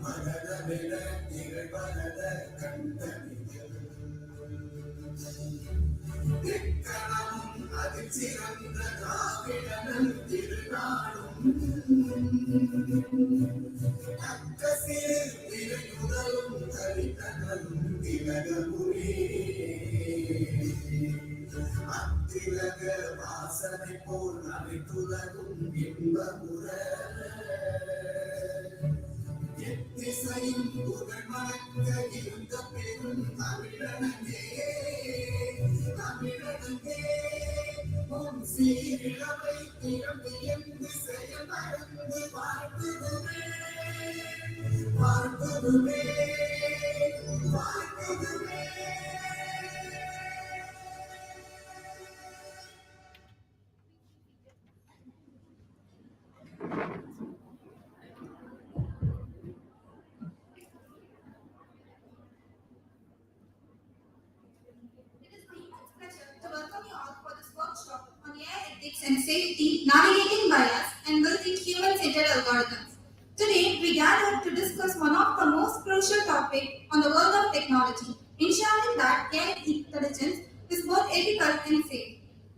மகரமென திகழ்வரத கண்டனியல் திக்கணமும் அதில் சிறந்த திராவிடனன் திருநாடும் தக்க சிறு விரையுதலும் தரித்தனலும் திலகமுமே அத்திலக வாசனை போல் அனைத்துலகும் இன்பமுற எத்திசையும் புகழ் மணக்க இருந்த பெரும் தமிழனங்கே தமிழனங்கே உன் சீரிழமை திறமையென்று செயல் மறந்து வாழ்த்துதுமே வாழ்த்துதுமே வாழ்த்துதுமே. And safety, navigating bias, and building human-centered algorithms. Today, we gather to discuss one of the most crucial topics on the world of technology, ensuring that AI intelligence is both ethical and safe.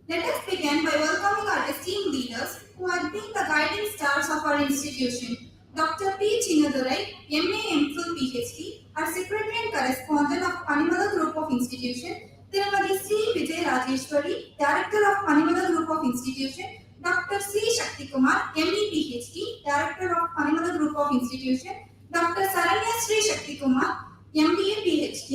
Let us begin by welcoming our esteemed leaders who have been the guiding stars of our institution. Dr. P. Chinadurai, MA MPhil PhD, our Secretary and Correspondent of Panimala Group of Institution, Tirumati C. Vijay Rajeshwari, Director of Panimala Group of Institution, Dr. C. Shakti Kumar, MD PhD, Director of Panimala Group of Institution, Dr. Saranya Sri Shakti Kumar, MBA PhD,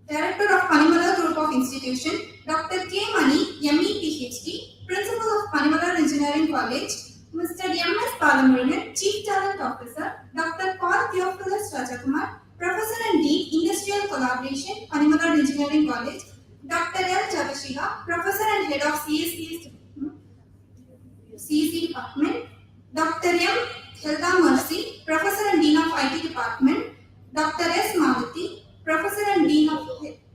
Director of Panimala Group of Institution, Dr. K. Mani, ME PhD, Principal of Panimala Engineering College, Mr. M.S. Balamurugan, Chief Talent Officer, Dr. Paul Theophilus Rajakumar, Professor and Dean, Industrial Collaboration, Panimala Engineering College, Dr. L. Javashiha, Professor and Head of CEC Department, Dr. M. Hilda Mercy, Professor and Dean of IT Department, Dr. S. Malati, Professor and Dean of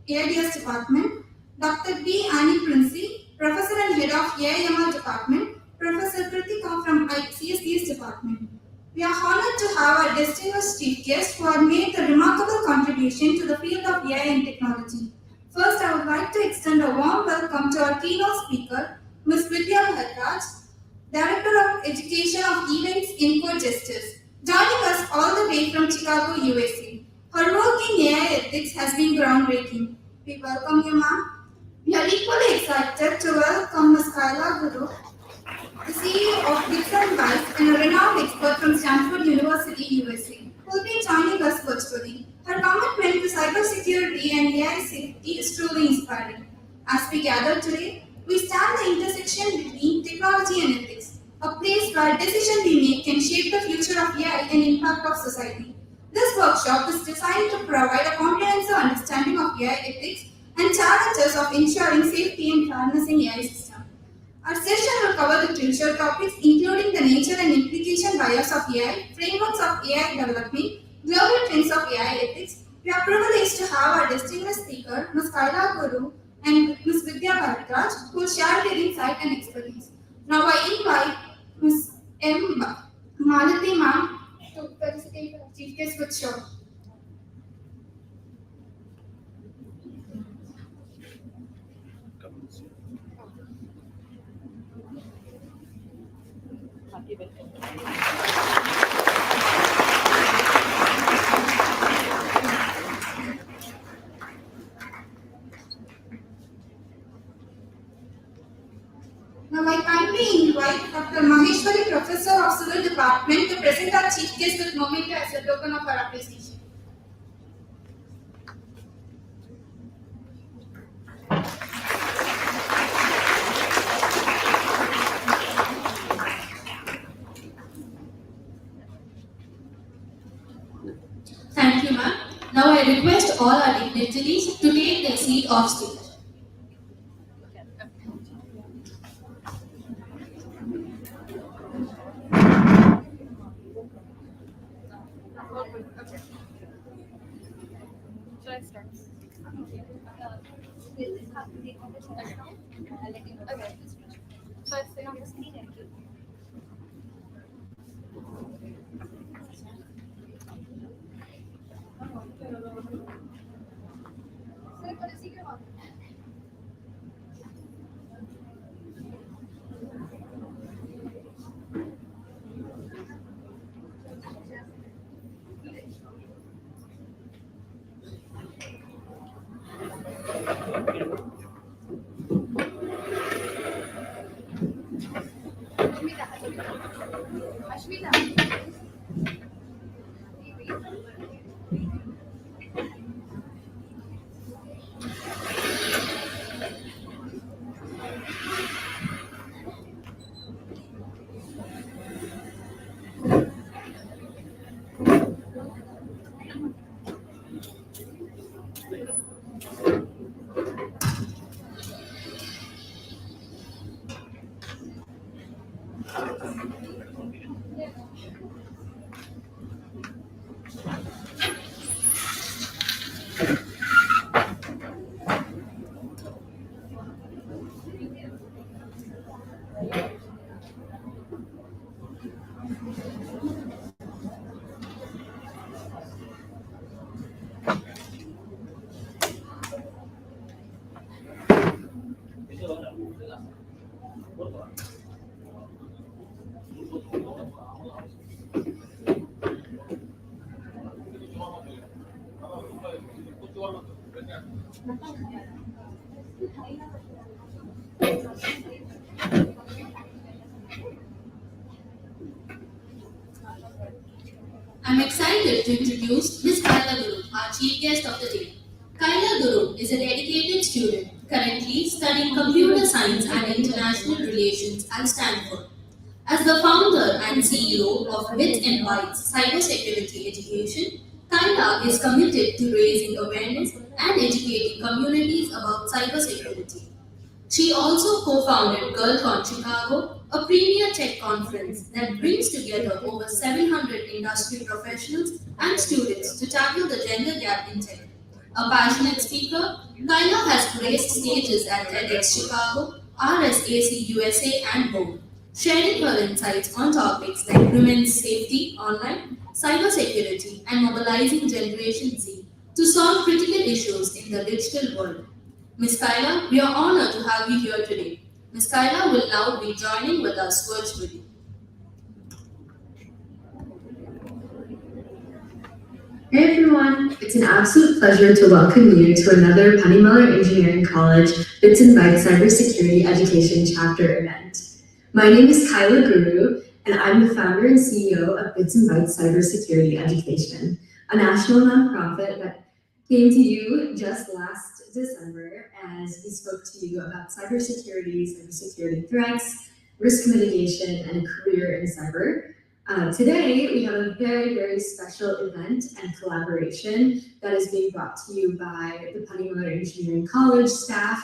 AIDS Department, Dr. B. Annie Princey, Professor and Head of AIML Department, Professor Kritika from CSDS Department. We are honored to have our distinguished chief guests who have made a remarkable contribution to the field of AI and technology. First, I would like to extend a warm welcome to our keynote speaker, Ms. Vidya Bhadraj, Director of Education of Events Info Justice, joining us all the way from Chicago, USA. Her work in AI ethics has been groundbreaking. We welcome you, ma'am. We are equally excited to welcome Ms. Kaila Guru, the CEO of Dixon Weiss and a renowned expert from Stanford University, USA, who will be joining us virtually. Her commitment to cybersecurity and AI safety is truly inspiring. As we gather today, we stand the intersection between technology and ethics, a place where decisions we make can shape the future of AI and impact of society. This workshop is designed to provide a comprehensive understanding of AI ethics and challenges of ensuring safety and fairness in AI systems. Our session will cover the crucial topics including the nature and implication bias of AI, frameworks of AI development, global trends of AI ethics. We are privileged to have our distinguished speaker, Ms. Kaila Guru and Ms. Vidya Bhadraj, who will share their insight and expertise. Now I invite Ms. M. Malati ma'am to participate as chief guest with show. Now I kindly invite Dr. Maheshwari, Professor of Civil Department, to present our chief guest with memento as a token of our appreciation. Thank you, ma'am. Now I request all our dignitaries to take their seat off stage. Should I start? I'll let you know. Okay. So I stay on the screen. I'm excited to introduce Ms. Kaila Guru, our chief guest of the day. Kaila Guru is a dedicated student currently studying computer science and international relations at Stanford. As the founder and CEO of Bits and Bytes Cybersecurity Education, Kaila is committed to raising awareness and educating communities about cybersecurity. She also co-founded GirlCon Chicago, a premier tech conference that brings together over 700 industry professionals and students to tackle the gender gap in tech. A passionate speaker, Kaila has graced stages at TEDx Chicago, RSAC USA, and more, sharing her insights on topics like women's safety online, cybersecurity, and mobilizing Generation Z to solve critical issues in the digital world. Ms. Kaila, we are honored to have you here today. Ms. Kaila will now be joining with us virtually. Hey everyone, it's an absolute pleasure to welcome you to another Penny Miller Engineering College Bits and Bytes Cybersecurity Education Chapter event. My name is Kaila Guru, and I'm the founder and CEO of Bits and Bytes Cybersecurity Education, a national nonprofit that came to you just last December as we spoke to you about cybersecurity threats, risk mitigation, and career in cyber. Today, we have a very, very special event and collaboration that is being brought to you by the Penny Miller Engineering College staff,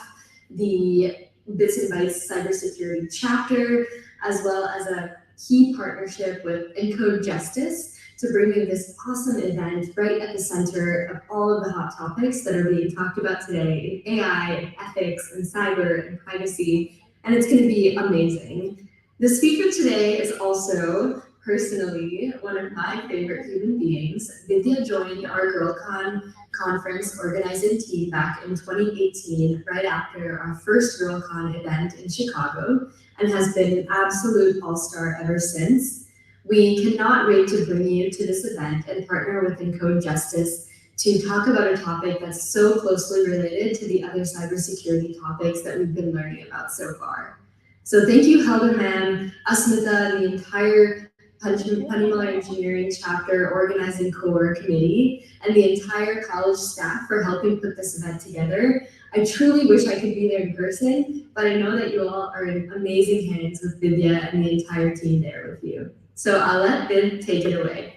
the Bits and Bytes Cybersecurity Chapter, as well as a key partnership with Encode Justice to bring you this awesome event right at the center of all of the hot topics that are being talked about today in AI, and ethics, and cyber, and privacy, and it's going to be amazing. The speaker today is also personally one of my favorite human beings. Vidya joined our GirlCon conference organizing team back in 2018, right after our first GirlCon event in Chicago, and has been an absolute all-star ever since. We cannot wait to bring you to this event and partner with Encode Justice to talk about a topic that's so closely related to the other cybersecurity topics that we've been learning about so far. So thank you, Helga ma'am, Asmita, and the entire Penny Miller Engineering Chapter Organizing Core Committee, and the entire college staff for helping put this event together. I truly wish I could be there in person, but I know that you all are in amazing hands with Vidya and the entire team there with you. So I'll let Vid take it away.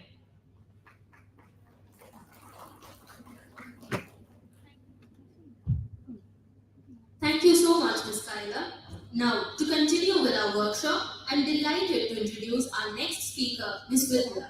Thank you so much, Ms. Kaila. Now, to continue with our workshop, I'm delighted to introduce our next speaker, Ms. Vidya.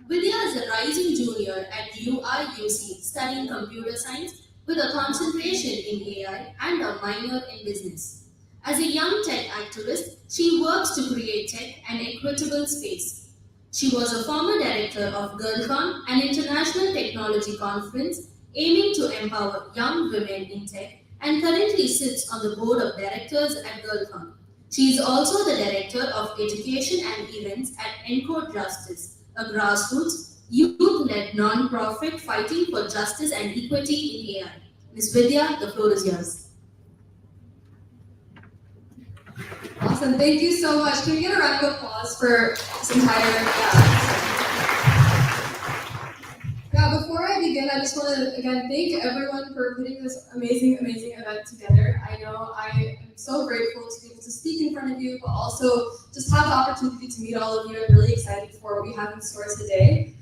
Vidya is a rising junior at UIUC studying computer science with a concentration in AI and a minor in business. As a young tech activist, she works to create tech and equitable space. She was a former director of GirlCon, an international technology conference aiming to empower young women in tech, and currently sits on the board of directors at GirlCon. She is also the director of education and events at Encode Justice, a grassroots, youth-led non-profit fighting for justice and equity in AI. Ms. Vidya, the floor is yours. Awesome, thank you so much. Can we get a round of applause for this entire I just want to again thank everyone for putting this amazing event together. I know I am so grateful to be able to speak in front of you, but also just have the opportunity to meet all of you. I'm really excited for what we have in store today.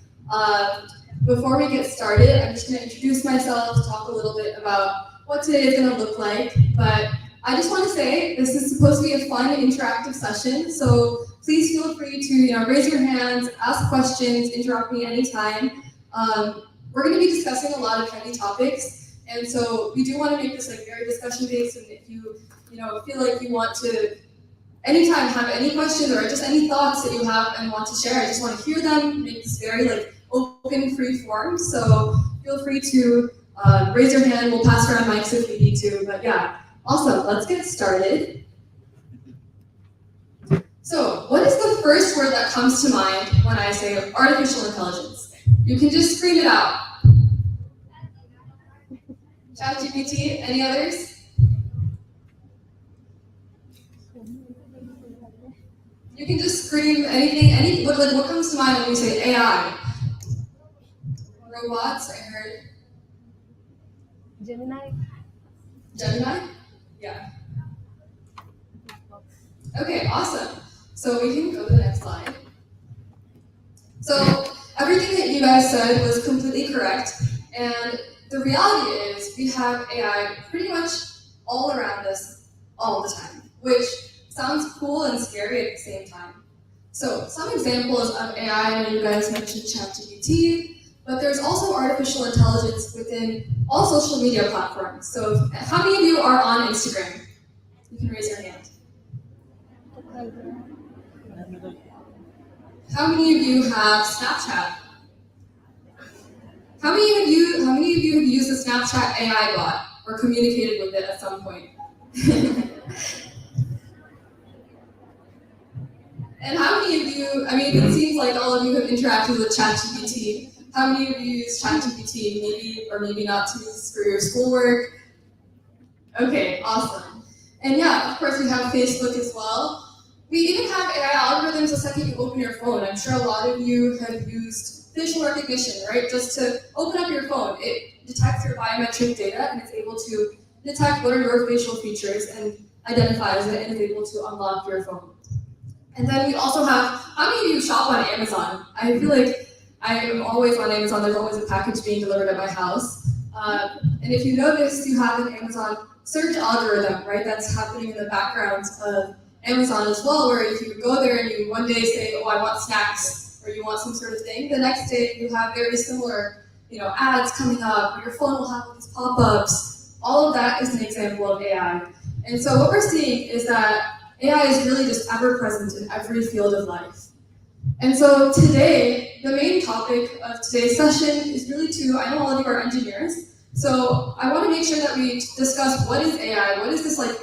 Before we get started, I'm just going to introduce myself, talk a little bit about what today is going to look like. But I just want to say this is supposed to be a fun, interactive session. So please feel free to raise your hands, ask questions, interrupt me anytime. We're going to be discussing a lot of heavy topics, and so we do want to make this like very discussion based. And if you feel like you want to anytime have any questions or just any thoughts that you have and want to share, I just want to hear them. Make this very like open, free form. So feel free to raise your hand. We'll pass around mics if we need to. But yeah, awesome. Let's get started. So, what is the first word that comes to mind when I say artificial intelligence? You can just scream it out. ChatGPT, any others? You can just scream anything, what comes to mind when we say AI? Robots, I heard. Gemini. Gemini? Yeah. Okay, awesome. So we can go to the next slide. So everything that you guys said was completely correct. And the reality is we have AI pretty much all around us all the time, which sounds cool and scary at the same time. So some examples of AI, I know you guys mentioned ChatGPT, but there's also artificial intelligence within all social media platforms. So how many of you are on Instagram? You can raise your hand. How many of you have Snapchat? How many of you have used the Snapchat AI bot or communicated with it at some point? And how many of you, it seems like all of you have interacted with ChatGPT. How many of you use ChatGPT, maybe or maybe not to use for your schoolwork? Okay, awesome. And yeah, of course we have Facebook as well. We even have AI algorithms the second you open your phone. I'm sure a lot of you have used facial recognition, right? Just to open up your phone, it detects your biometric data and it's able to detect what are your facial features and identifies it and is able to unlock your phone. And then we also have, how many of you shop on Amazon? I feel like I am always on Amazon. There's always a package being delivered at my house. And if you notice, you have an Amazon search algorithm, right? That's happening in the background of Amazon as well, where if you go there and you one day say, oh, I want snacks, or you want some sort of thing, the next day you have very similar, ads coming up, or your phone will have these pop-ups. All of that is an example of AI. And so what we're seeing is that AI is really just ever present in every field of life. And so today, the main topic of today's session is really I know all of you are engineers, so I want to make sure that we discuss what is AI, what is this like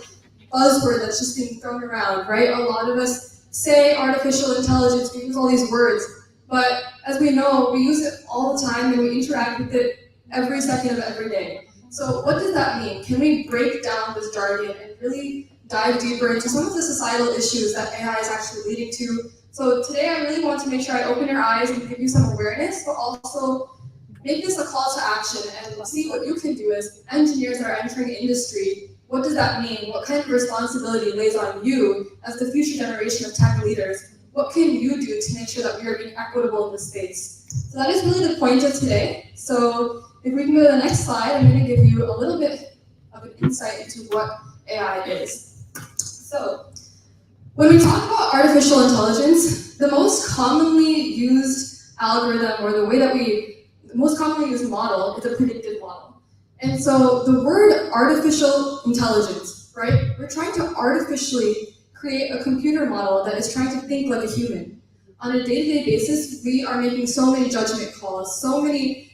buzzword that's just being thrown around, right? A lot of us say artificial intelligence, we use all these words, but as we know, we use it all the time and we interact with it every second of every day. So what does that mean? Can we break down this jargon and really dive deeper into some of the societal issues that AI is actually leading to? So today I really want to make sure I open your eyes and give you some awareness, but also make this a call to action and see what you can do as engineers that are entering industry. What does that mean? What kind of responsibility lays on you as the future generation of tech leaders? What can you do to make sure that we are being equitable in this space? So that is really the point of today. So if we can go to the next slide, I'm going to give you a little bit of an insight into what AI is. So when we talk about artificial intelligence, the most commonly used algorithm or the most commonly used model is a predictive model. And so the word artificial intelligence, right? We're trying to artificially create a computer model that is trying to think like a human. On a day-to-day basis, we are making so many judgment calls, so many,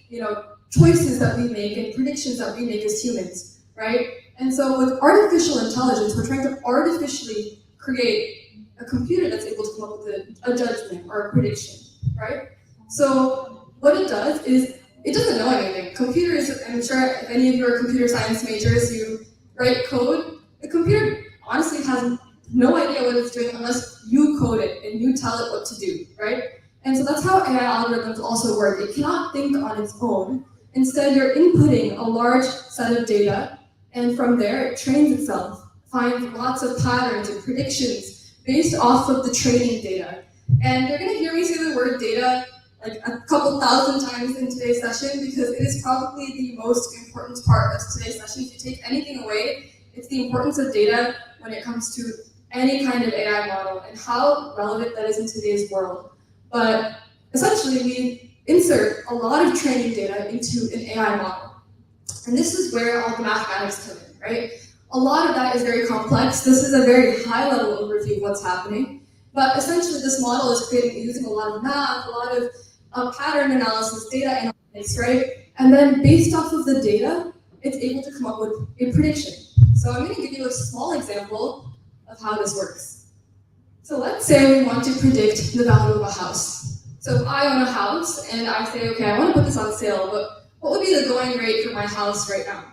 choices that we make and predictions that we make as humans, right? And so with artificial intelligence, we're trying to artificially create a computer that's able to come up with a judgment or a prediction, right? So what it does is it doesn't know anything. Computers, I'm sure if any of you are computer science majors, you write code. The computer honestly has no idea what it's doing unless you code it and you tell it what to do, right? And so that's how AI algorithms also work. It cannot think on its own. Instead, you're inputting a large set of data, and from there, it trains itself, finds lots of patterns and predictions based off of the training data. And you're gonna hear me say the word data like a couple thousand times in today's session because it is probably the most important part of today's session. If you take anything away, it's the importance of data when it comes to any kind of AI model and how relevant that is in today's world. But essentially, we insert a lot of training data into an AI model. And this is where all the mathematics come in, right? A lot of that is very complex. This is a very high-level overview of what's happening. But essentially, this model is created using a lot of math, a lot of pattern analysis, data analytics, right? And then based off of the data, it's able to come up with a prediction. So I'm going to give you a small example of how this works. So let's say we want to predict the value of a house. So if I own a house and I say, okay, I want to put this on sale, but what would be the going rate for my house right now?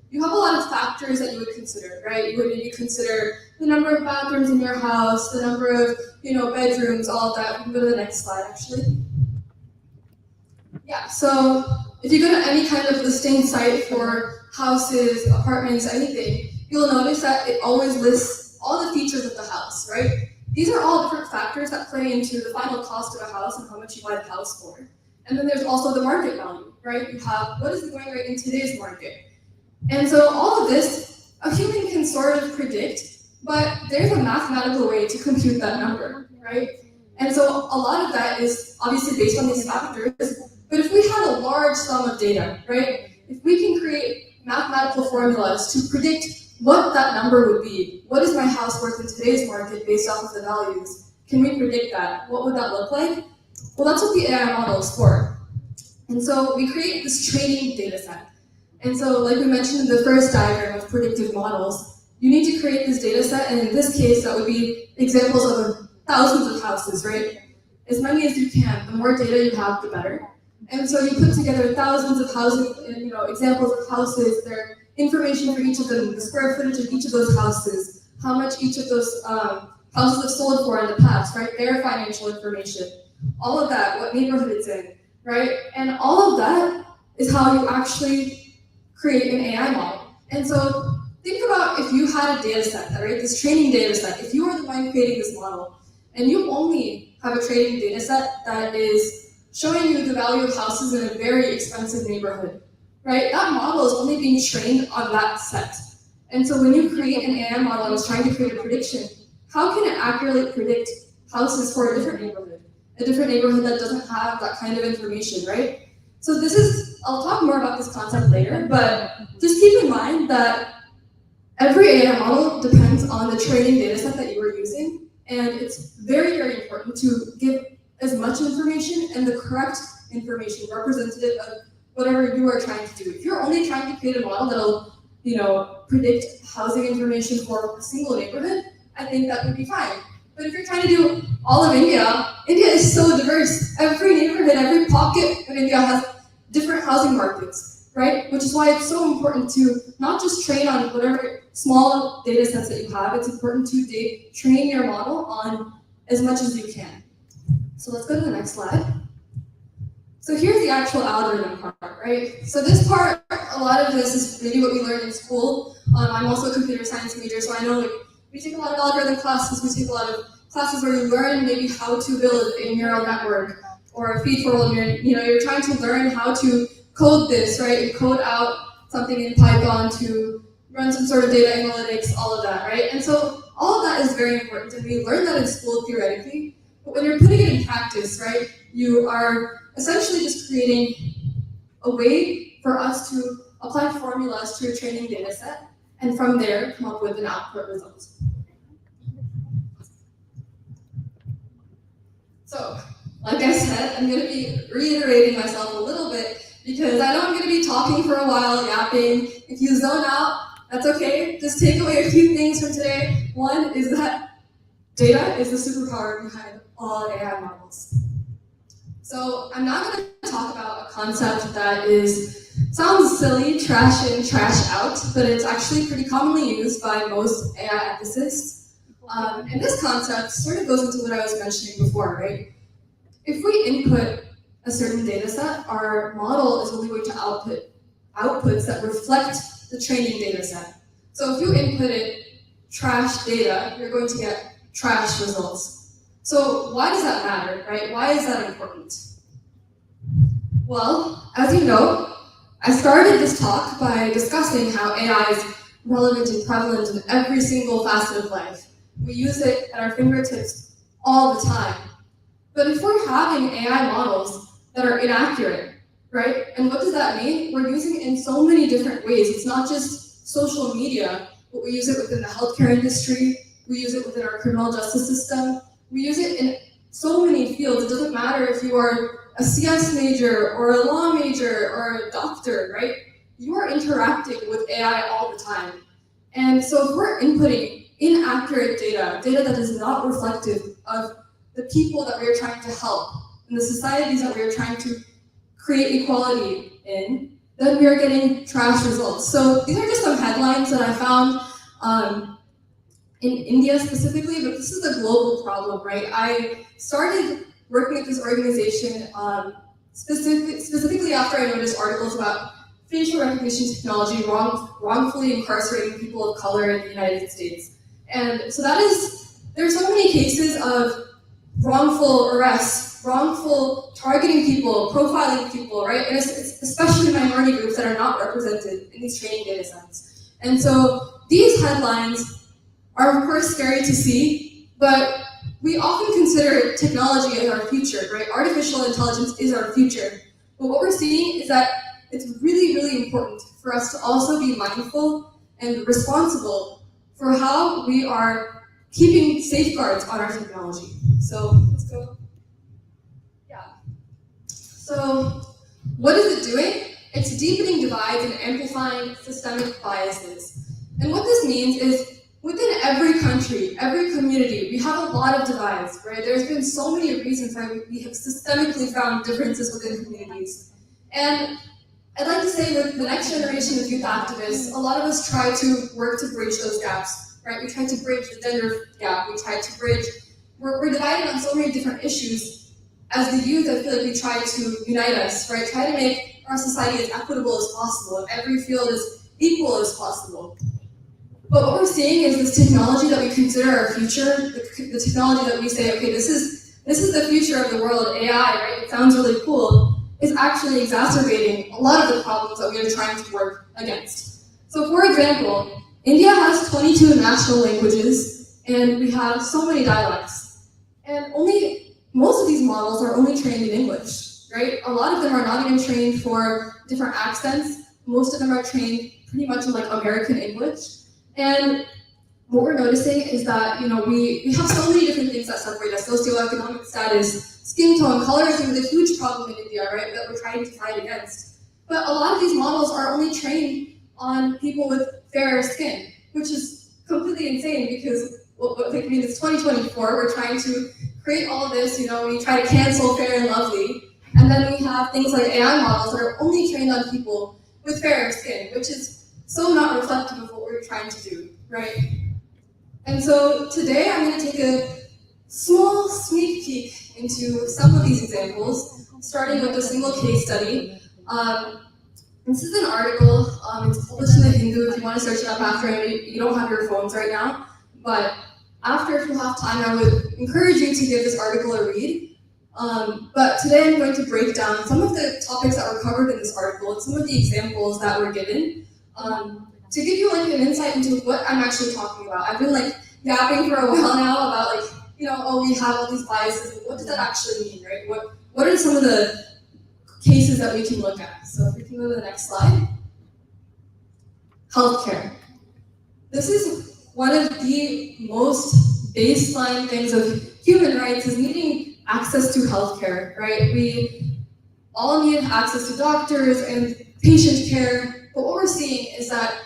You have a lot of factors that you would consider, right? You would maybe consider the number of bathrooms in your house, the number of, bedrooms, all of that. We can go to the next slide, actually. Yeah, so if you go to any kind of listing site for houses, apartments, anything, you'll notice that it always lists all the features of the house, right? These are all different factors that play into the final cost of a house and how much you buy the house for. And then there's also the market value, right? You have what is the going rate in today's market. And so all of this, a human can sort of predict, but there's a mathematical way to compute that number, right? And so a lot of that is obviously based on these factors, but if we had a large sum of data, right? If we can create mathematical formulas to predict what that number would be, what is my house worth in today's market based off of the values, can we predict that? What would that look like? Well, that's what the AI model is for. And so we create this training data set. And so like we mentioned in the first diagram of predictive models, you need to create this data set, and in this case, that would be examples of thousands of houses, right? As many as you can. The more data you have, the better. And so you put together thousands of housing, examples of houses, their information for each of them, the square footage of each of those houses, how much each of those houses have sold for in the past, right? Their financial information, all of that, what neighborhood it's in, right? And all of that is how you actually create an AI model. And so think about if you had a data set, right? This training data set, if you were the one creating this model, and you only have a training data set that is showing you the value of houses in a very expensive neighborhood, right? That model is only being trained on that set. And so when you create an AI model and is trying to create a prediction, how can it accurately predict houses for a different neighborhood that doesn't have that kind of information, right? So I'll talk more about this concept later, but just keep in mind that every AI model depends on the training data set that you are using, and it's very, very important to give as much information and the correct information representative of whatever you are trying to do. If you're only trying to create a model that'll, predict housing information for a single neighborhood, I think that would be fine. But if you're trying to do all of India, India is so diverse. Every neighborhood, every pocket of India has different housing markets, right? Which is why it's so important to not just train on whatever small data sets that you have, it's important to train your model on as much as you can. So let's go to the next slide. So here's the actual algorithm part, right? So this part, a lot of this is maybe what we learned in school. I'm also a computer science major, so I know we take a lot of algorithm classes, we take a lot of classes where you learn maybe how to build a neural network or a feed forward neural, you're trying to learn how to code this, right? You code out something in Python to run some sort of data analytics, all of that, right? And so all of that is very important, and we learn that in school theoretically, but when you're putting it in practice, right, you are essentially just creating a way for us to apply formulas to a training data set, and from there come up with an output result. So, like I said, I'm going to be reiterating myself a little bit because I know I'm going to be talking for a while, yapping. If you zone out, that's okay. Just take away a few things from today. One is that data is the superpower behind all AI models. So I'm now going to talk about a concept that sounds silly, trash in, trash out, but it's actually pretty commonly used by most AI ethicists. And this concept sort of goes into what I was mentioning before, right? If we input a certain data set, our model is only going to output outputs that reflect the training data set. So if you inputted trash data, you're going to get trash results. So why does that matter, right? Why is that important? Well, as you know, I started this talk by discussing how AI is relevant and prevalent in every single facet of life. We use it at our fingertips all the time. But if we're having AI models that are inaccurate, right? And what does that mean? We're using it in so many different ways. It's not just social media, but we use it within the healthcare industry, we use it within our criminal justice system, we use it in so many fields. It doesn't matter if you are a CS major or a law major or a doctor, right? You are interacting with AI all the time. And so if we're inputting inaccurate data that is not reflective of the people that we're trying to help and the societies that we're trying to create equality in, then we are getting trash results. So these are just some headlines that I found in India specifically, but this is a global problem, right? I started working at this organization specifically after I noticed articles about facial recognition technology wrongfully incarcerating people of color in the United States. And so there's so many cases of wrongful arrests, wrongful targeting people, profiling people, right? And it's especially minority groups that are not represented in these training data sets. And so these headlines are of course scary to see, but we often consider technology as our future, right? Artificial intelligence is our future. But what we're seeing is that it's really, really important for us to also be mindful and responsible for how we are keeping safeguards on our technology. So let's go. Yeah. So what is it doing? It's deepening divides and amplifying systemic biases. And what this means is within every country, every community, we have a lot of divides, right? There's been so many reasons why we have systemically found differences within communities. And I'd like to say with the next generation of youth activists, a lot of us try to work to bridge those gaps, right? We try to bridge the gender gap, we try to bridge, we're divided on so many different issues. As the youth, I feel like we try to unite us, right? Try to make our society as equitable as possible, and every field as equal as possible. But what we're seeing is this technology that we consider our future, the technology that we say, okay, this is the future of the world, AI, right? It sounds really cool, is actually exacerbating a lot of the problems that we are trying to work against. So for example, India has 22 national languages, and we have so many dialects. And most of these models are only trained in English, right? A lot of them are not even trained for different accents. Most of them are trained pretty much in like American English. And what we're noticing is that, we have so many different things that separate us: socioeconomic status, skin tone, colorism is a huge problem in India, right, that we're trying to fight against. But a lot of these models are only trained on people with fairer skin, which is completely insane because it's 2024, we're trying to create all of this, we try to cancel Fair and Lovely, and then we have things like AI models that are only trained on people with fairer skin, which is so not reflective of what we're trying to do, right? And so today I'm going to take a small sneak peek into some of these examples, starting with a single case study. This is an article, it's published in The Hindu if you want to search it up after. I mean, you don't have your phones right now, but after if you have time, I would encourage you to give this article a read. But today I'm going to break down some of the topics that were covered in this article and some of the examples that were given to give you like an insight into what I'm actually talking about. I've been yapping for a while now about we have all these biases, but what does that actually mean, right? What are some of the cases that we can look at? So if we can go to the next slide. Healthcare. This is one of the most baseline things of human rights, is needing access to healthcare, right? We all need access to doctors and patient care, but what we're seeing is that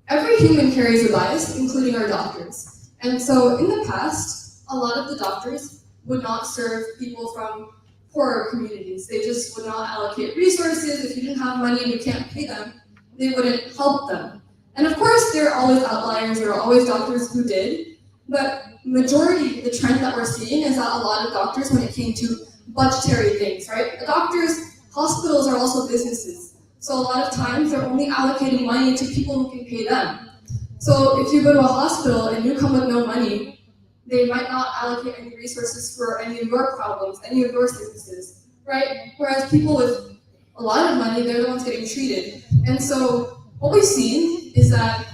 every human carries a bias, including our doctors. And so in the past, a lot of the doctors would not serve people from poorer communities. They just would not allocate resources. If you didn't have money and you can't pay them, they wouldn't help them. And of course, there are always outliers. There are always doctors who did. But majority, the trend that we're seeing is that a lot of doctors, when it came to budgetary things, right? Doctors, hospitals are also businesses. So a lot of times they're only allocating money to people who can pay them. So if you go to a hospital and you come with no money, they might not allocate any resources for any of your problems, any of your sicknesses, right? Whereas people with a lot of money, they're the ones getting treated. And so what we've seen is that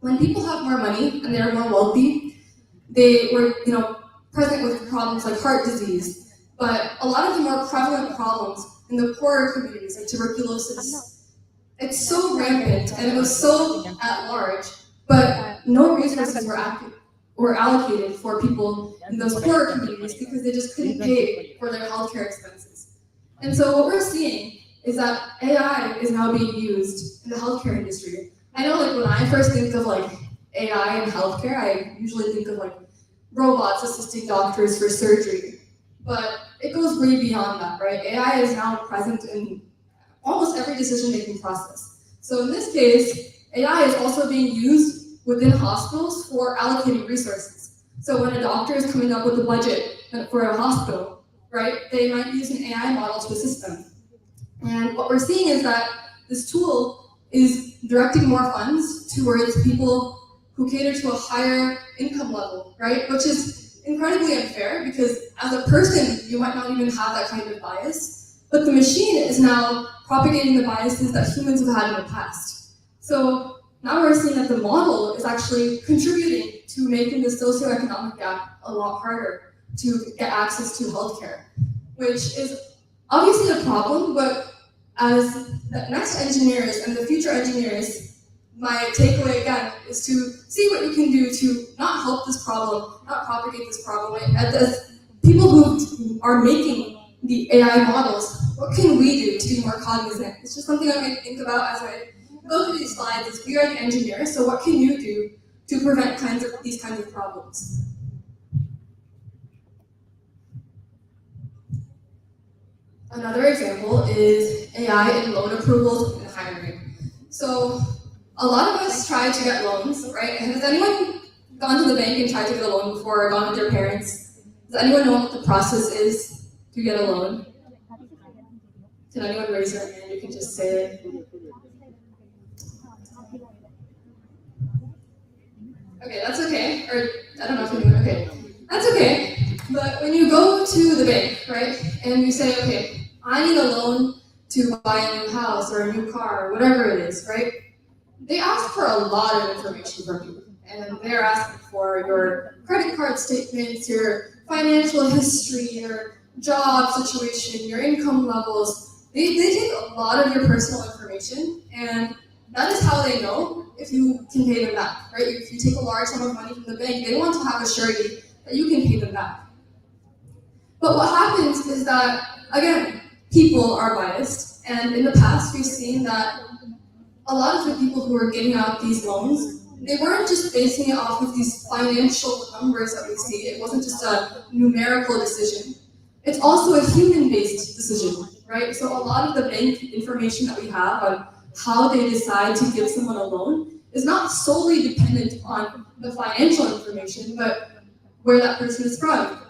when people have more money and they're more wealthy, they were, present with problems like heart disease. But a lot of the more prevalent problems in the poorer communities, like tuberculosis, it's so rampant and it was so at large, but no resources were allocated for people in those poorer communities because they just couldn't pay for their healthcare expenses. And so what we're seeing is that AI is now being used in the healthcare industry. I know, like, when I first think of like AI and healthcare, I usually think of like robots assisting doctors for surgery, but it goes way beyond that, right? AI is now present in almost every decision-making process. So in this case, AI is also being used within hospitals for allocating resources. So when a doctor is coming up with a budget for a hospital, right, they might use an AI model to assist them. And what we're seeing is that this tool is directing more funds towards people who cater to a higher income level, right? Which is incredibly unfair because as a person, you might not even have that kind of bias, but the machine is now propagating the biases that humans have had in the past. So now we're seeing that the model is actually contributing to making the socioeconomic gap a lot harder to get access to healthcare, which is obviously a problem, but as the next engineers and the future engineers, my takeaway again is to see what you can do to not help this problem, not propagate this problem. As people who are making the AI models, what can we do to be more cognizant? It's just something I might think about as I go through these slides. Is we are the engineers, so what can you do to prevent these kinds of problems? Another example is AI in loan approvals and hiring. So a lot of us try to get loans, right? And has anyone gone to the bank and tried to get a loan before, or gone with their parents? Does anyone know what the process is to get a loan? Can anyone raise their hand? You can just say it. Okay, that's okay. Or I don't know if anyone, okay. That's okay. But when you go to the bank, right, and you say, okay, I need a loan to buy a new house or a new car or whatever it is, right? They ask for a lot of information from you. And they're asking for your credit card statements, your financial history, your job situation, your income levels. They take a lot of your personal information, and that is how they know if you can pay them back, right? If you take a large sum of money from the bank, they want to have a surety that you can pay them back. But what happens is that, again, people are biased, and in the past we've seen that a lot of the people who were getting out these loans, they weren't just basing it off of these financial numbers that we see. It wasn't just a numerical decision. It's also a human-based decision, right? So a lot of the bank information that we have on how they decide to give someone a loan is not solely dependent on the financial information, but where that person is from,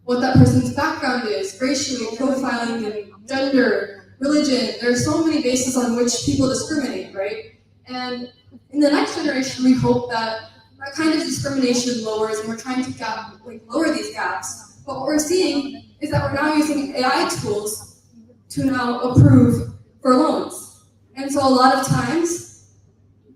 what that person's background is, racially, profiling, and gender, religion. There are so many bases on which people discriminate, right? And in the next generation, we hope that that kind of discrimination lowers, and we're trying to lower these gaps. But what we're seeing is that we're now using AI tools to now approve for loans. And so a lot of times,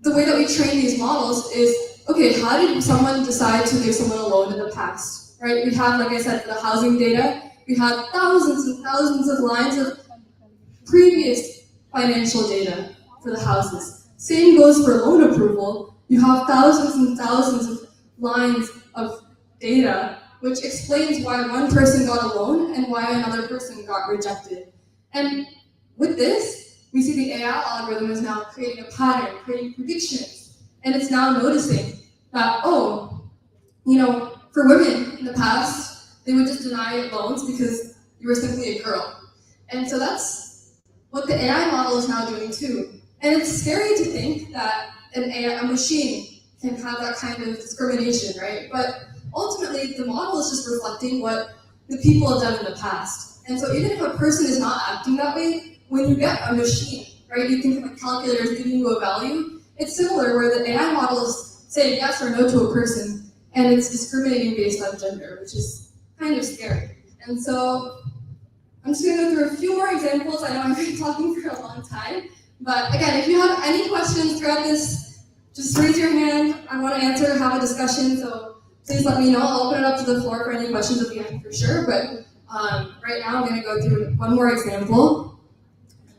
the way that we train these models is, okay, how did someone decide to give someone a loan in the past, right? We have, like I said, the housing data. We have thousands and thousands of lines of previous financial data for the houses. Same goes for loan approval. You have thousands and thousands of lines of data which explains why one person got a loan and why another person got rejected. And with this, we see the AI algorithm is now creating a pattern, creating predictions, and it's now noticing that, oh, for women in the past, they would just deny loans because you were simply a girl. And so that's what the AI model is now doing too. And it's scary to think that a machine can have that kind of discrimination, right? But ultimately, the model is just reflecting what the people have done in the past. And so even if a person is not acting that way, when you get a machine, right, you think of a calculator is giving you a value, it's similar where the AI model is saying yes or no to a person, and it's discriminating based on gender, which is kind of scary. And so I'm just going to go through a few more examples. I know I've been talking for a long time, but again, if you have any questions throughout this, just raise your hand. I want to answer, have a discussion, so please let me know. I'll open it up to the floor for any questions at the end for sure, but right now I'm going to go through one more example,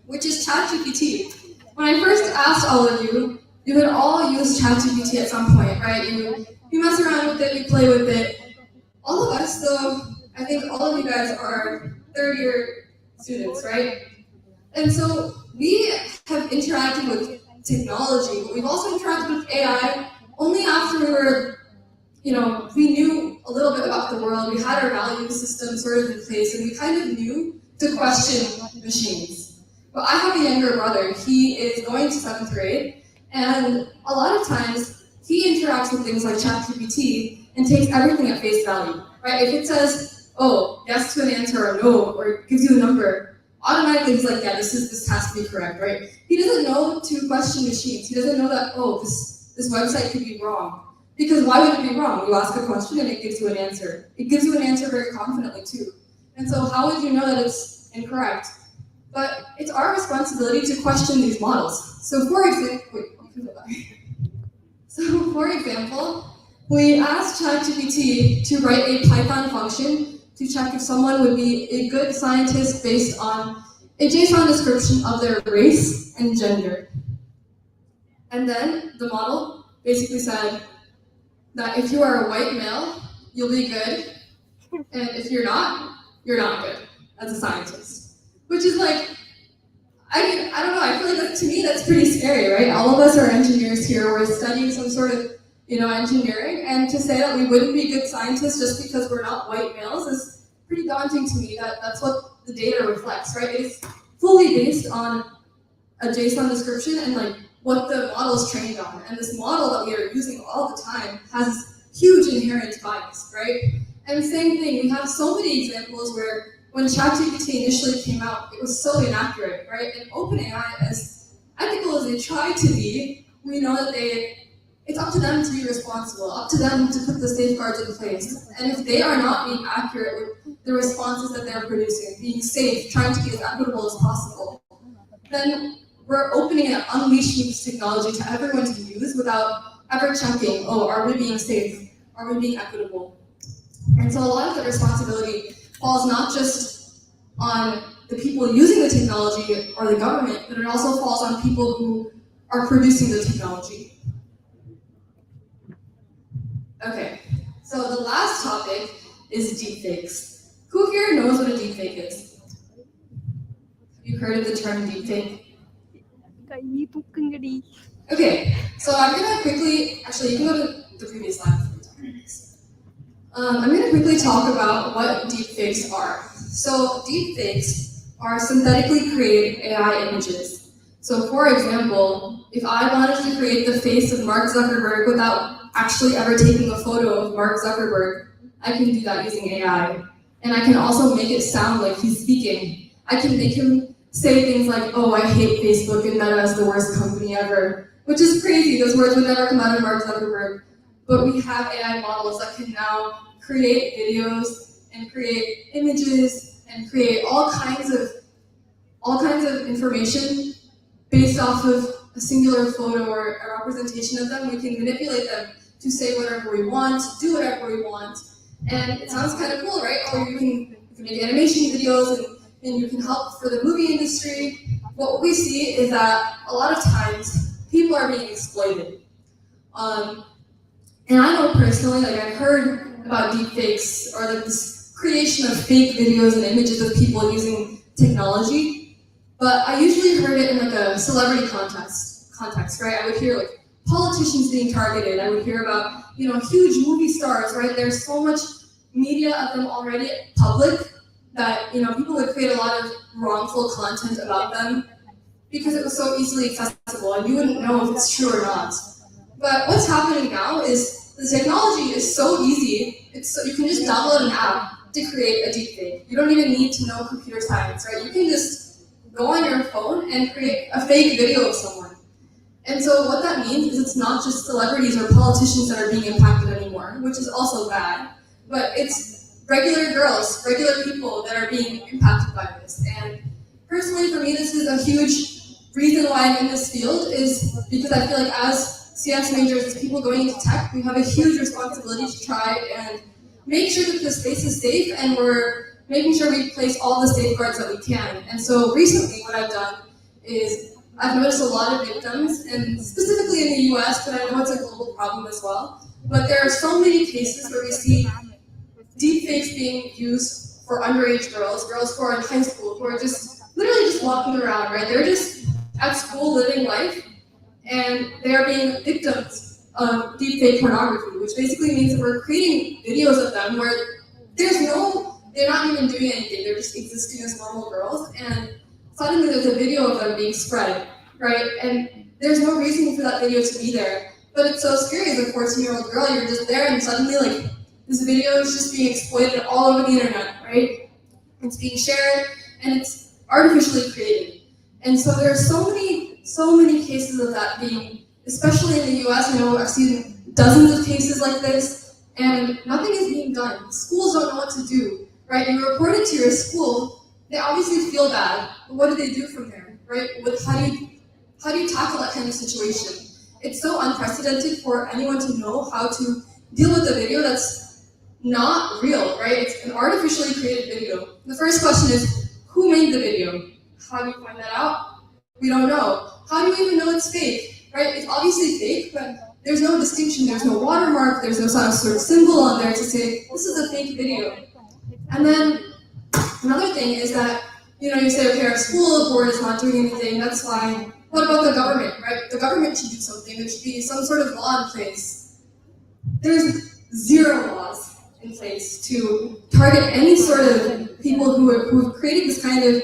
which is ChatGPT. When I first asked all of you, you had all used ChatGPT at some point, right? You mess around with it, you play with it. All of us, though, I think all of you guys are third-year students, right? And so we have interacted with technology, but we've also interacted with AI only after we knew a little bit about the world, we had our value system sort of in place, and we kind of knew to question machines. But I have a younger brother. He is going to 7th grade, and a lot of times he interacts with things like ChatGPT and takes everything at face value, right? If it says, oh, yes to an answer or no, or it gives you a number, automatically he's like, yeah, this has to be correct, right? He doesn't know to question machines. He doesn't know that, oh, this website could be wrong. Because why would it be wrong? You ask a question and it gives you an answer. It gives you an answer very confidently too. And so how would you know that it's incorrect? But it's our responsibility to question these models. So for example, we asked ChatGPT to write a Python function to check if someone would be a good scientist based on a JSON description of their race and gender. And then the model basically said that if you are a white male, you'll be good, and if you're not good as a scientist. Which is like, I don't know, I feel like to me that's pretty scary, right? All of us are engineers here, we're studying some sort of, engineering, and to say that we wouldn't be good scientists just because we're not white males is pretty daunting to me. That's what the data reflects, right? It's fully based on a JSON description and like what the model is trained on. And this model that we are using all the time has huge inherent bias, right? And same thing, we have so many examples where when ChatGPT initially came out, it was so inaccurate, right? And OpenAI, as ethical as they try to be, we know that it's up to them to be responsible, up to them to put the safeguards in place. And if they are not being accurate with the responses that they're producing, being safe, trying to be as equitable as possible, then we're opening and unleashing this technology to everyone to use without ever checking, oh, are we being safe? Are we being equitable? And so a lot of the responsibility falls not just on the people using the technology or the government, but it also falls on people who are producing the technology. Okay, so the last topic is deepfakes. Who here knows what a deepfake is? Have you heard of the term deepfake? Okay, so I'm gonna quickly, actually you can go to the previous slide. I'm gonna quickly talk about what deepfakes are. So deepfakes are synthetically created AI images. So for example, if I wanted to create the face of Mark Zuckerberg without actually ever taking a photo of Mark Zuckerberg, I can do that using AI. And I can also make it sound like he's speaking. I can make him say things like, oh, I hate Facebook and Meta is the worst company ever, which is crazy. Those words would never come out of Mark Zuckerberg. But we have AI models that can now create videos and create images and create all kinds of information based off of a singular photo or a representation of them. We can manipulate them to say whatever we want, do whatever we want. And it sounds kind of cool, right? Or you can make animation videos and you can help for the movie industry. What we see is that a lot of times people are being exploited. And I know personally, I've heard about deepfakes or this creation of fake videos and images of people using technology, but I usually heard it in a celebrity context, right? I would hear politicians being targeted. I would hear about, huge movie stars, right? There's so much media of them already public that, people would create a lot of wrongful content about them because it was so easily accessible and you wouldn't know if it's true or not. But what's happening now is the technology is so easy. You can just download an app to create a deepfake. You don't even need to know computer science, right? You can just go on your phone and create a fake video of someone. And so what that means is it's not just celebrities or politicians that are being impacted anymore, which is also bad, but it's regular girls, regular people that are being impacted by this. And personally, for me, this is a huge reason why I'm in this field, is because I feel like as CS majors, as people going into tech, we have a huge responsibility to try and make sure that the space is safe, and we're making sure we place all the safeguards that we can. And so recently what I've done is I've noticed a lot of victims, and specifically in the US, but I know it's a global problem as well, but there are so many cases where we see deepfakes being used for underage girls, girls who are in high school, who are just literally just walking around, right? They're just at school living life, and they are being victims of deepfake pornography, which basically means that we're creating videos of them where they're not even doing anything, they're just existing as normal girls, and suddenly there's a video of them being spread, right? And there's no reason for that video to be there. But it's so scary as a 14-year-old girl, you're just there and suddenly like this video is just being exploited all over the internet, right? It's being shared and it's artificially created. And so there are so many cases of that being, especially in the US, I've seen dozens of cases like this, and nothing is being done. Schools don't know what to do, right? You report it to your school, they obviously feel bad, but what do they do from there, right? How do you tackle that kind of situation? It's so unprecedented for anyone to know how to deal with a video that's not real, right? It's an artificially created video. The first question is, who made the video? How do you find that out? We don't know. How do you even know it's fake, right? It's obviously fake, but there's no distinction, there's no watermark, there's no sort of symbol on there to say, this is a fake video. And then another thing is that, you say, okay, our school board is not doing anything, that's fine. What about the government, right? The government should do something. There should be some sort of law in place. There's zero laws in place to target any sort of people who have created this kind of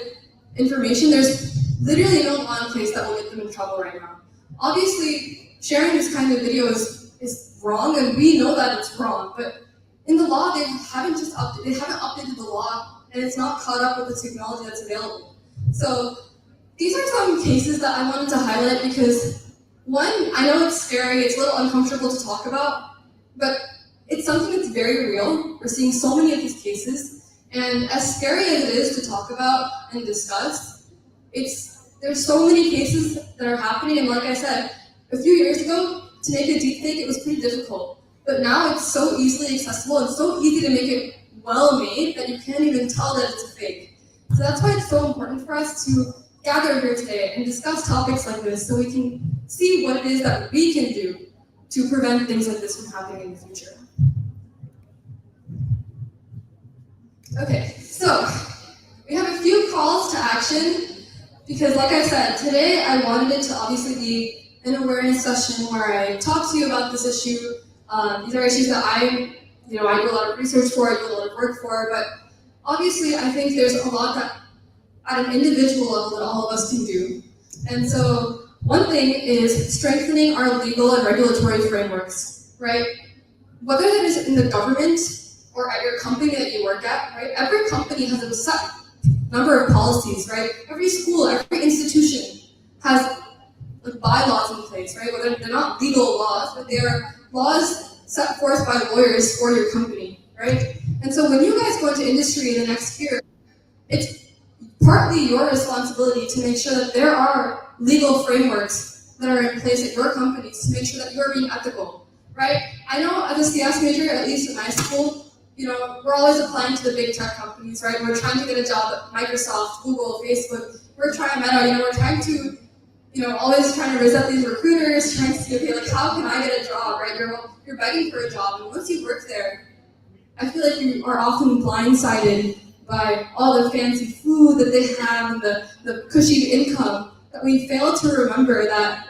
information. There's literally no law in place that will get them in trouble right now. Obviously, sharing this kind of video is wrong, and we know that it's wrong, but in the law, they haven't updated the law, and it's not caught up with the technology that's available. So these are some cases that I wanted to highlight because, one, I know it's scary, it's a little uncomfortable to talk about, but it's something that's very real. We're seeing so many of these cases, and as scary as it is to talk about and discuss, there's so many cases that are happening, and like I said, a few years ago, to make a deepfake, it was pretty difficult. But now it's so easily accessible and so easy to make it well made that you can't even tell that it's a fake. So that's why it's so important for us to gather here today and discuss topics like this so we can see what it is that we can do to prevent things like this from happening in the future. Okay, so we have a few calls to action because, like I said, today I wanted it to obviously be an awareness session where I talk to you about this issue. These are issues that I do a lot of research for, I do a lot of work for, but obviously I think there's a lot that at an individual level that all of us can do. And so one thing is strengthening our legal and regulatory frameworks, right? Whether that is in the government or at your company that you work at, right? Every company has a set number of policies, right? Every school, every institution has bylaws in place, right? Whether they're not legal laws, but they are laws set forth by lawyers for your company, right? And so when you guys go into industry in the next year, it's partly your responsibility to make sure that there are legal frameworks that are in place at your companies to make sure that you're being ethical, right? I know as a CS major, at least in my school, we're always applying to the big tech companies, right? We're trying to get a job at Microsoft, Google, Facebook. We're trying Meta, we're trying to, always trying to raise up these recruiters, trying to see, okay, like, how can I get a job, right? You're begging for a job, and once you work there, I feel like you are often blindsided by all the fancy food that they have and the cushy income, that we fail to remember that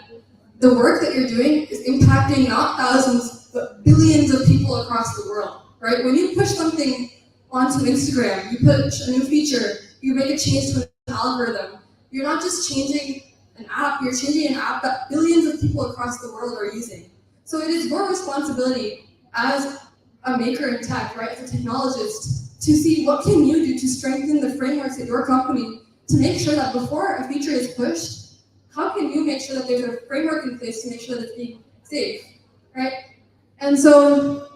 the work that you're doing is impacting not thousands, but billions of people across the world, right? When you push something onto Instagram, you push a new feature, you make a change to an algorithm, you're not just changing an app, you're changing an app that billions of people across the world are using. So it is your responsibility as a maker in tech, right, as a technologist, to see what can you do to strengthen the frameworks at your company to make sure that before a feature is pushed, how can you make sure that there's a framework in place to make sure that it's being safe, right? And so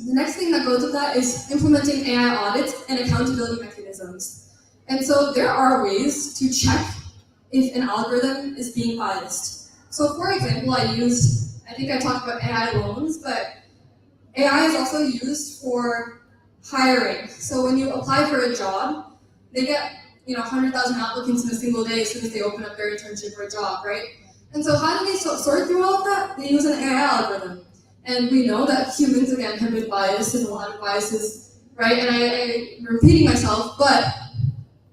the next thing that goes with that is implementing AI audits and accountability mechanisms. And so there are ways to check if an algorithm is being biased. So for example, I think I talked about AI loans, but AI is also used for hiring. So when you apply for a job, they get 100,000 applicants in a single day as soon as they open up their internship for a job, right? And so how do they sort through all of that? They use an AI algorithm. And we know that humans, again, have been biased and a lot of biases, right? And I'm repeating myself, but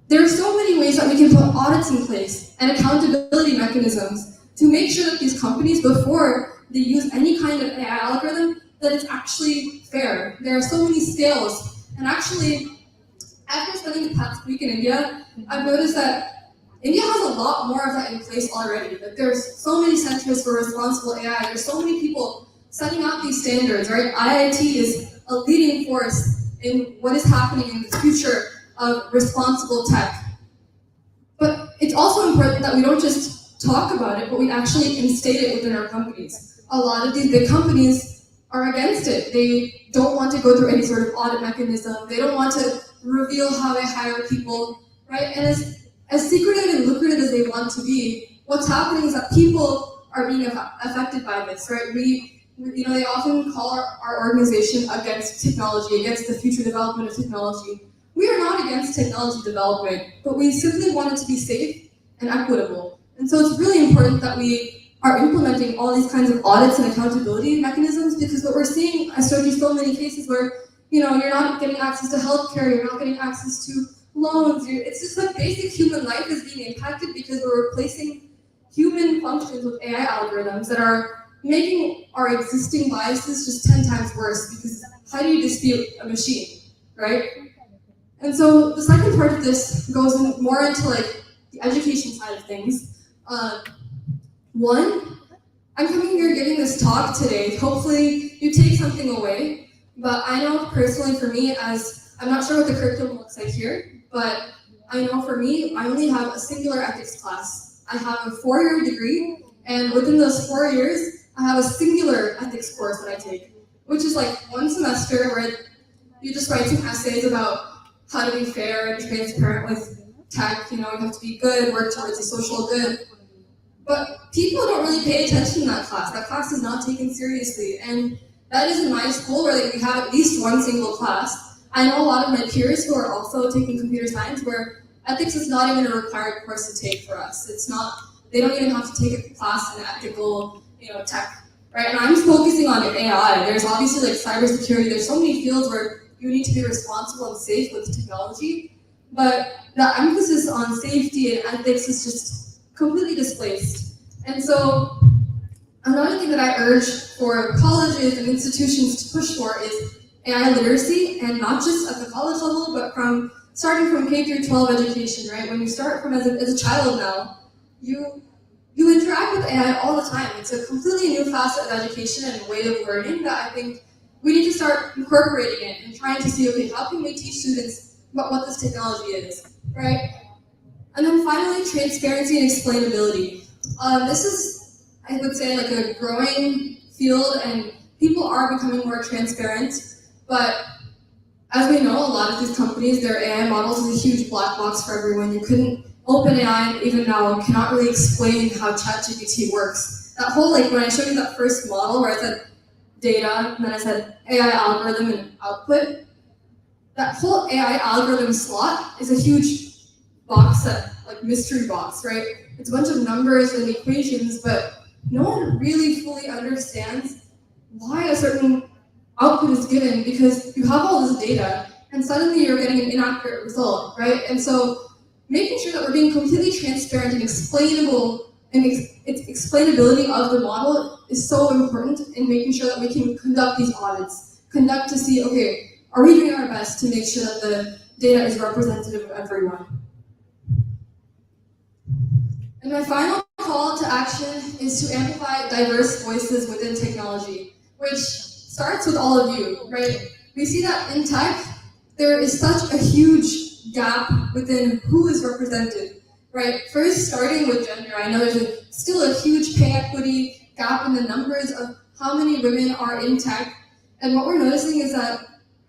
there are so many ways that we can put audits in place and accountability mechanisms to make sure that these companies, before they use any kind of AI algorithm, that it's actually fair. There are so many scales. And actually, after spending the past week in India, I've noticed that India has a lot more of that in place already. Like there's so many centers for responsible AI. There's so many people setting out these standards, right? IIT is a leading force in what is happening in the future of responsible tech. But it's also important that we don't just talk about it, but we actually instate it within our companies. A lot of these big companies are against it. They don't want to go through any sort of audit mechanism. They don't want to reveal how they hire people, right? And as secretive and lucrative as they want to be, what's happening is that people are being affected by this, right? They often call our organization against technology, against the future development of technology. We are not against technology development, but we simply want it to be safe and equitable. And so it's really important that we are implementing all these kinds of audits and accountability mechanisms, because what we're seeing, I showed you so many cases where, you're not getting access to healthcare, you're not getting access to loans, it's just like basic human life is being impacted because we're replacing human functions with AI algorithms that are making our existing biases just 10 times worse, because how do you dispute a machine, right? And so the second part of this goes more into like the education side of things. One, I'm coming here giving this talk today. Hopefully you take something away, but I know personally for me, as I'm not sure what the curriculum looks like here, but I know for me, I only have a singular ethics class. I have a 4-year degree, and within those 4 years, I have a singular ethics course that I take, which is like one semester where you just write some essays about how to be fair and transparent with tech. You have to be good, work towards a social good. But people don't really pay attention to that class. That class is not taken seriously. And that is in my school where we have at least one single class. I know a lot of my peers who are also taking computer science where ethics is not even a required course to take for us. They don't even have to take a class in ethical, tech, right? And I'm focusing on AI. There's obviously like cybersecurity. There's so many fields where you need to be responsible and safe with technology, but the emphasis on safety and ethics is just completely displaced. And so another thing that I urge for colleges and institutions to push for is AI literacy, and not just at the college level, but starting from K through 12 education, right? When you start from as a child now, you interact with AI all the time. It's a completely new facet of education and way of learning that I think we need to start incorporating it and trying to see, okay, how can we teach students about what this technology is, right? And then finally, transparency and explainability. This is, I would say, like a growing field, and people are becoming more transparent, but as we know, a lot of these companies, their AI models is a huge black box for everyone. You couldn't, OpenAI, even now, cannot really explain how ChatGPT works. That whole, when I showed you that first model where I said data, and then I said AI algorithm and output, that whole AI algorithm slot is a huge box set, mystery box, right? It's a bunch of numbers and equations, but no one really fully understands why a certain output is given, because you have all this data and suddenly you're getting an inaccurate result, right? And so making sure that we're being completely transparent and explainable, and its explainability of the model is so important in making sure that we can conduct these audits, to see, okay, are we doing our best to make sure that the data is representative of everyone? And my final call to action is to amplify diverse voices within technology, which starts with all of you, right? We see that in tech, there is such a huge gap within who is represented, right? First, starting with gender, I know there's still a huge pay equity gap in the numbers of how many women are in tech. And what we're noticing is that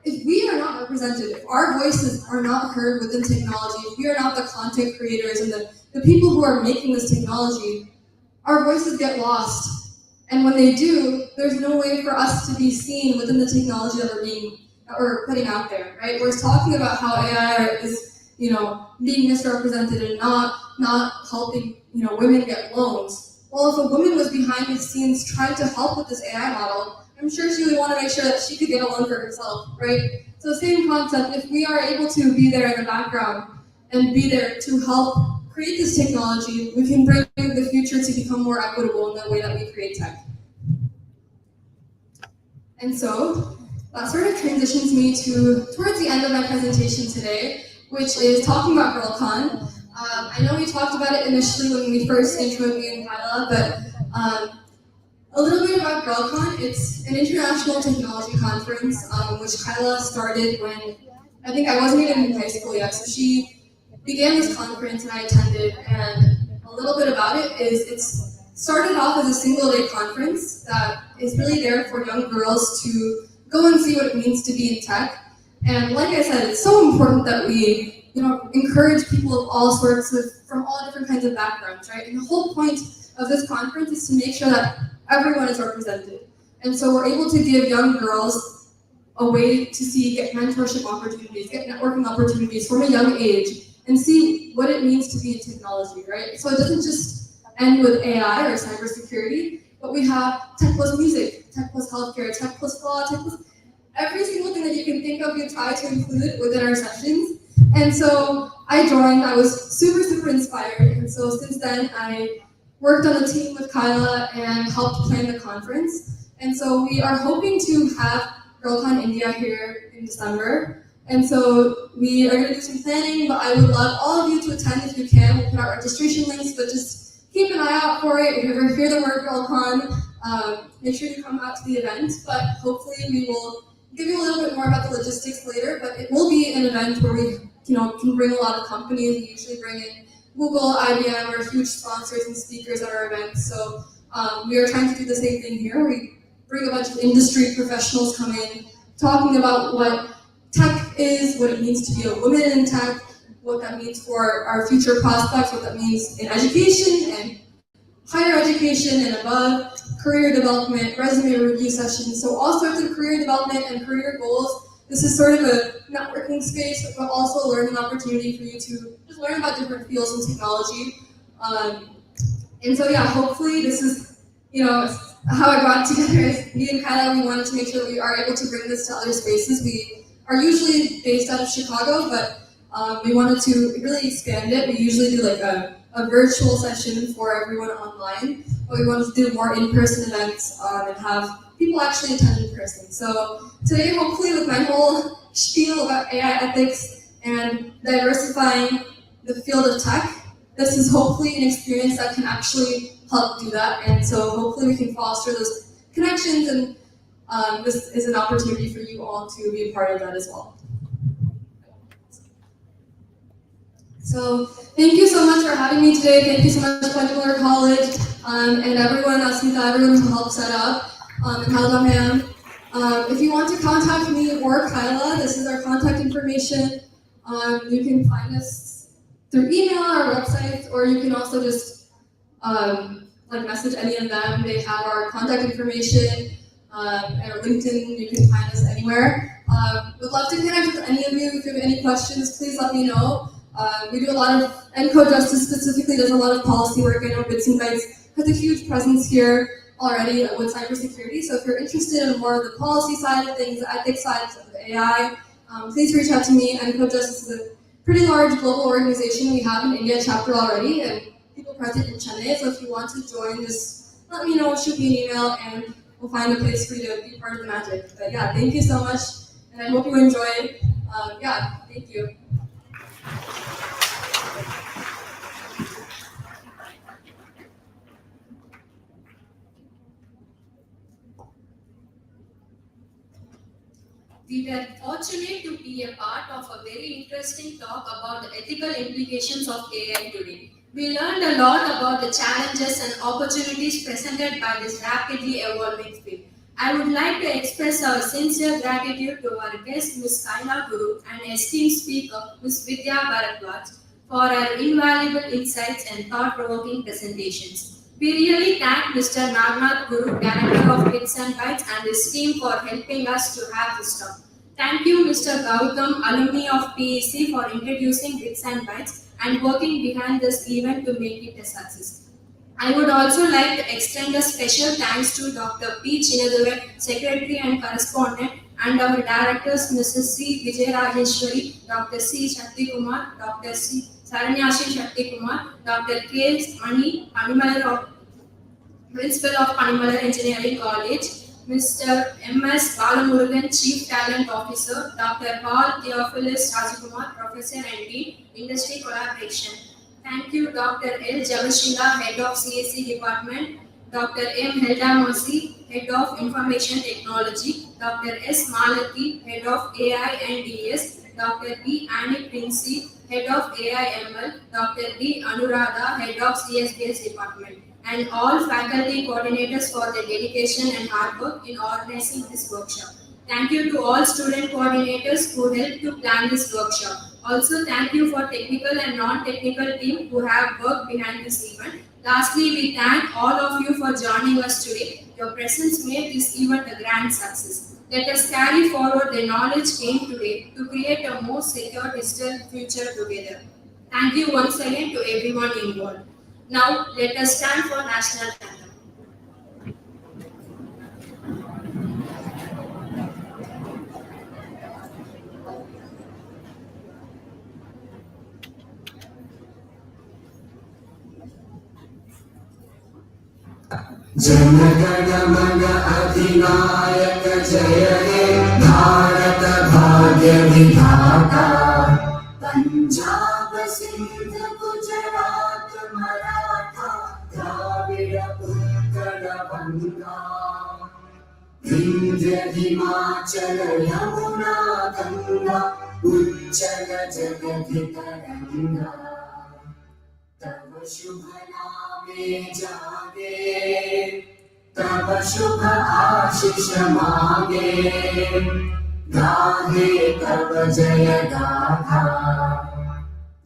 if we are not represented, if our voices are not heard within technology, if we are not the content creators and the people who are making this technology, our voices get lost. And when they do, there's no way for us to be seen within the technology that we're putting out there, right? We're talking about how AI is, being misrepresented and not helping, women get loans. Well, if a woman was behind the scenes trying to help with this AI model, I'm sure she would want to make sure that she could get a loan for herself, right? So same concept, if we are able to be there in the background and be there to help create this technology, we can bring the future to become more equitable in the way that we create tech. And so that sort of transitions me towards the end of my presentation today, which is talking about GirlCon. I know we talked about it initially when we first introed me and Kyla, but a little bit about GirlCon. It's an international technology conference, which Kyla started when I think I wasn't even in high school yet. So she began this conference and I attended, and a little bit about it is it's started off as a single-day conference that is really there for young girls to go and see what it means to be in tech. And like I said, it's so important that we encourage people of all sorts from all different kinds of backgrounds, right? And the whole point of this conference is to make sure that everyone is represented. And so we're able to give young girls a way to get mentorship opportunities, get networking opportunities from a young age, and see what it means to be in technology, right? So it doesn't just end with AI or cybersecurity, but we have tech plus music, tech plus healthcare, tech plus law, tech plus every single thing that you can think of, we try to include within our sessions. And so I joined, I was super, super inspired. And so since then, I worked on the team with Kyla and helped plan the conference. And so we are hoping to have GirlCon India here in December. And so we are going to do some planning, but I would love all of you to attend if you can. We'll put out registration links, but just keep an eye out for it. If you ever hear the word GirlCon, make sure you come out to the event. But hopefully we will give you a little bit more about the logistics later, but it will be an event where we can bring a lot of companies. We usually bring in Google, IBM are huge sponsors and speakers at our events. So we are trying to do the same thing here. We bring a bunch of industry professionals come in, talking about what tech is, what it means to be a woman in tech, what that means for our future prospects, what that means in education and higher education and above, career development, resume review sessions. So all sorts of career development and career goals. This is sort of a networking space, but also a learning opportunity for you to just learn about different fields in technology. And so yeah, hopefully this is, how I brought it together. Is me and Kyla, we wanted to make sure that we are able to bring this to other spaces. We are usually based out of Chicago, but we wanted to really expand it. We usually do like a virtual session for everyone online, but we wanted to do more in-person events and have people actually attend in person. So today, hopefully with my whole spiel about AI ethics and diversifying the field of tech, this is hopefully an experience that can actually help do that. And so hopefully we can foster those connections, and this is an opportunity for you all to be a part of that as well. So thank you so much for having me today. Thank you so much, Punta Miller College, and everyone, Asmita, everyone who helped set up, and Kyla ma'am. If you want to contact me or Kyla, this is our contact information. You can find us through email, our website, or you can also just message any of them. They have our contact information, and our LinkedIn. You can find us anywhere. Would love to connect with any of you. If you have any questions, please let me know. We do a lot of, ENCODE Justice specifically does a lot of policy work. I know Bits and Bytes has a huge presence here already with cybersecurity. So if you're interested in more of the policy side of things, the ethics side of AI, please reach out to me. ENCODE Justice is a pretty large global organization. We have an India chapter already and people present in Chennai. So if you want to join, just let me know, shoot me an email, and we'll find a place for you to be part of the magic. But yeah, thank you so much, and I hope you enjoyed. Thank you. We were fortunate to be a part of a very interesting talk about the ethical implications of AI today. We learned a lot about the challenges and opportunities presented by this rapidly evolving field. I would like to express our sincere gratitude to our guest, Ms. Kaila Guru, and esteemed speaker, Ms. Vidya Bharadwaj, for her invaluable insights and thought-provoking presentations. We really thank Mr. Nagnath Guru, Director of Bits and Bytes, and his team for helping us to have this talk. Thank you, Mr. Gautam, alumni of PEC, for introducing Bits and Bytes and working behind this event to make it a success. I would also like to extend a special thanks to Dr. P. Chinadurai, Secretary and Correspondent, and our directors, Mrs. C. Vijayarajeshwari, Dr. C. Shakti Kumar, Dr. C. Saranyashi Shakti Kumar, Dr. K. Mani, Principal of Panimalar Engineering College, Mr. M.S. Balamurugan, Chief Talent Officer, Dr. Paul Theophilus Rajakumar, Professor and Dean, Industry Collaboration. Thank you, Dr. L. Javashila, Head of CSE Department, Dr. M. Hilda Mercy, Head of Information Technology, Dr. S. Malati, Head of AI and DS, Dr. B. Annie Princey, Head of AI/ML, Dr. D. Anuradha, Head of CSBS Department, and all faculty coordinators for their dedication and hard work in organizing this workshop. Thank you to all student coordinators who helped to plan this workshop. Also, thank you for technical and non-technical team who have worked behind this event. Lastly, we thank all of you for joining us today. Your presence made this event a grand success. Let us carry forward the knowledge gained today to create a more secure digital future together. Thank you once again to everyone involved. Now, let us stand for national anthem. जनगण मन अधिनायक जय हे भारत भाग्य विधाता पंजाब सिंध गुजरात मराठा द्राविड़ उत्कल गंगा विंध्य हिमाचल यमुना गंगा उच्चल जगति तरंगा तब शुभ नामे जागे तब शुभ आशीष मांगे गाहे तब जय गाथा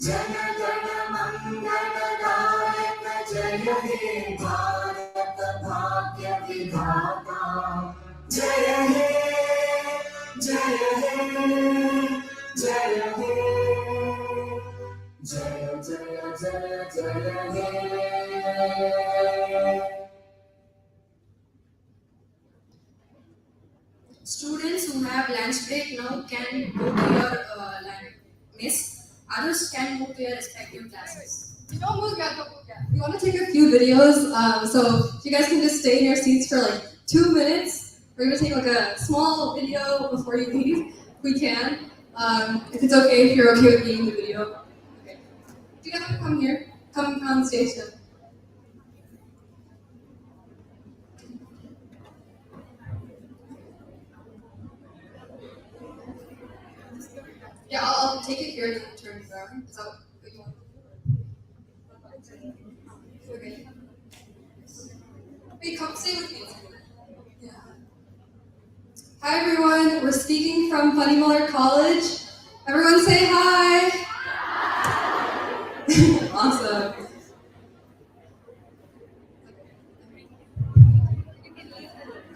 जन गण मंगल दायक जय हे भारत भाग्य विधाता जय हे जय हे जय हे जय जय जय जय हे Students who have lunch break now can go to your mess. Others can move to your respective classes. Don't move yet, don't move yet. We want to take a few videos, so if you guys can just stay in your seats for like 2 minutes. We're going to take like a small video before you leave, if we can. If it's okay, if you're okay with being in the video. Okay. Do you guys want to come here? Come on stage then. Yeah, I'll take it here and then turn it around. Is that what you want? Okay. Hey, come stay with me. Yeah. Hi everyone, we're speaking from Panimalar College. Everyone say hi. Awesome.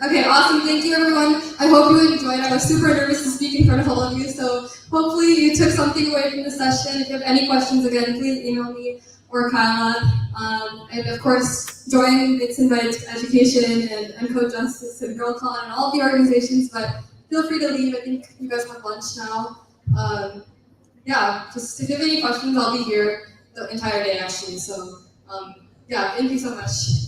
Okay, awesome. Thank you, everyone. I hope you enjoyed. I was super nervous to speak in front of all of you, so hopefully you took something away from the session. If you have any questions, again, please email me or Kyla. And of course, join Bits and Bytes Education and Uncode Justice and GirlCon and all of the organizations, but feel free to leave. I think you guys have lunch now. Yeah, just if you have any questions, I'll be here the entire day, actually. So, yeah, thank you so much.